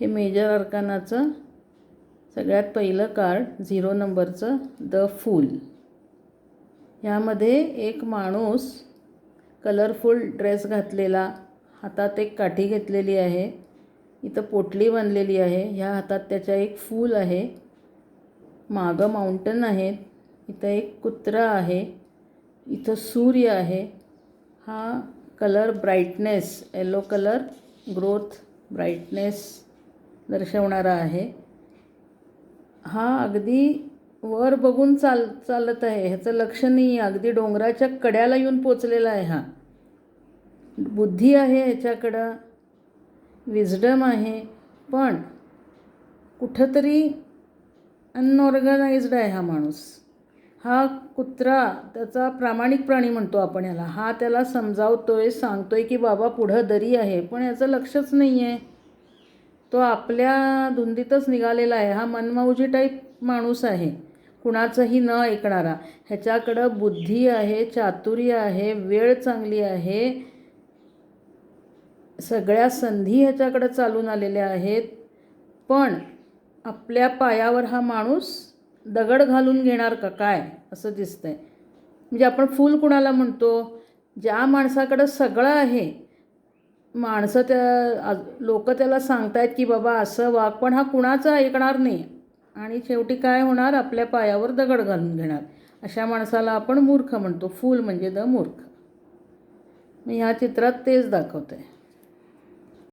हे मेजर अरकानाचं सगळ्यात पहिलं कार्ड 0 नंबरचं द फूल. ह्यामध्ये एक माणूस कलरफुल ड्रेस घातलेला, हातात एक काठी घेतलेली आहे, इथं पोटली बांधलेली आहे, ह्या हातात त्याच्या एक फूल आहे, मागं माउंटन आहेत, इथं एक कुत्रा आहे, इथं सूर्य आहे. हा colour brightness, yellow colour growth brightness दर्शवणारा आहे. हा अगदी वर बघून चालत आहे, ह्याचं लक्ष नाही आहे, अगदी डोंगराच्या कड्याला येऊन पोचलेला आहे. हा बुद्धी आहे ह्याच्याकडं, विजडम आहे, पण कुठंतरी अनऑर्गनाइज्ड आहे हा माणूस. हा कुत्रा त्याचा प्रामाणिक प्राणी म्हणतो आपण ह्याला. हा त्याला समजावतोय, सांगतोय की बाबा पुढं दरी आहे, पण याचं लक्षच नाही आहे. तो आपल्या धुंदीतच निघालेला आहे. हा मनमौजी टाईप माणूस आहे, कुणाचंही न ऐकणारा. ह्याच्याकडं बुद्धी आहे, चातुर्य आहे, वेळ चांगली आहे, सगळ्या संधी ह्याच्याकडं चालून आलेल्या आहेत. पण आपल्या पायावर हा माणूस दगड घालून घेणार का काय असं दिसतंय. म्हणजे आपण फूल कुणाला म्हणतो? ज्या माणसाकडं सगळं आहे, माणसं लोक त्याला सांगतायत की बाबा असं वाग, पण हा कुणाचं ऐकणार नाही आणि शेवटी काय होणार? आपल्या पायावर दगड घालून घेणार. अशा माणसाला आपण मूर्ख म्हणतो. फूल म्हणजे द मूर्ख. मी ह्या चित्रात तेच दाखवते.